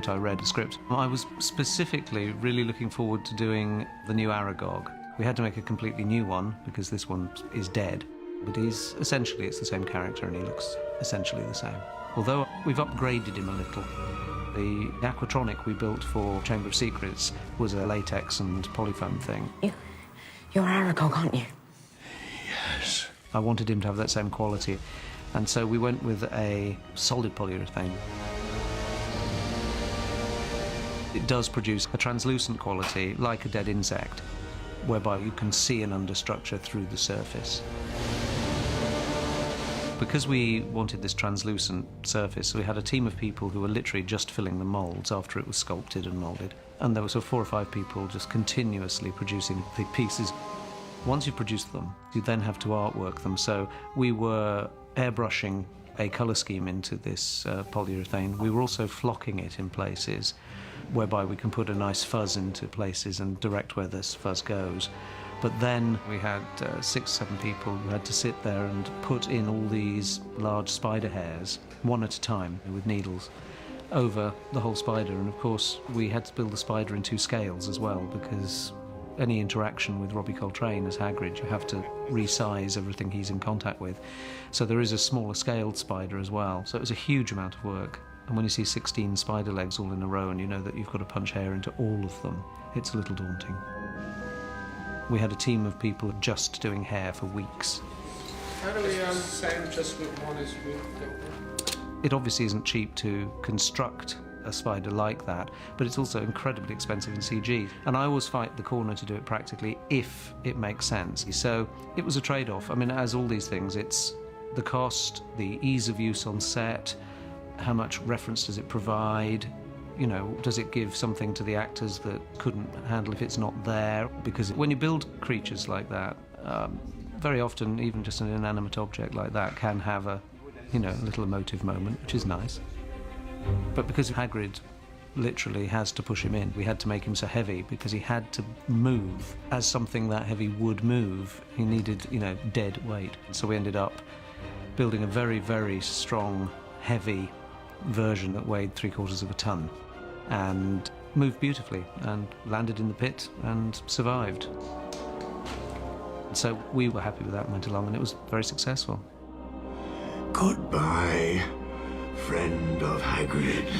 I read the script. I was specifically really looking forward to doing the new Aragog. We had to make a completely new one because this one is dead. But it's the same character and he looks essentially the same. Although we've upgraded him a little. The aquatronic we built for Chamber of Secrets was a latex and polyfoam thing. You're Aragog, aren't you? Yes. I wanted him to have that same quality. And so we went with a solid polyurethane. It does produce a translucent quality, like a dead insect, whereby you can see an understructure through the surface. Because we wanted this translucent surface, we had a team of people who were literally just filling the moulds after it was sculpted and moulded. And there were sort of 4 or 5 people just continuously producing the pieces. Once you produce them, you then have to artwork them. So we were airbrushing a colour scheme into this polyurethane. We were also flocking it in places, whereby we can put a nice fuzz into places and direct where this fuzz goes. But then we had 6 or 7 people who had to sit there and put in all these large spider hairs, one at a time, with needles, over the whole spider. And of course, we had to build the spider in 2 scales as well, because any interaction with Robbie Coltrane as Hagrid, you have to resize everything he's in contact with. So there is a smaller scaled spider as well. So it was a huge amount of work. And when you see 16 spider legs all in a row and you know that you've got to punch hair into all of them, it's a little daunting. We had a team of people just doing hair for weeks. How do we say just with one is with? It obviously isn't cheap to construct a spider like that, but it's also incredibly expensive in CG. And I always fight the corner to do it practically if it makes sense. So it was a trade-off. I mean, as all these things, it's the cost, the ease of use on set, how much reference does it provide? You know, does it give something to the actors that couldn't handle if it's not there? Because when you build creatures like that, very often even just an inanimate object like that can have a, you know, little emotive moment, which is nice. But because Hagrid literally has to push him in, we had to make him so heavy because he had to move as something that heavy would move. He needed, you know, dead weight. So we ended up building a very, very strong, heavy version that weighed 3/4 of a ton and moved beautifully and landed in the pit and survived. So we were happy with that and went along, and it was very successful. Goodbye, friend of Hagrid.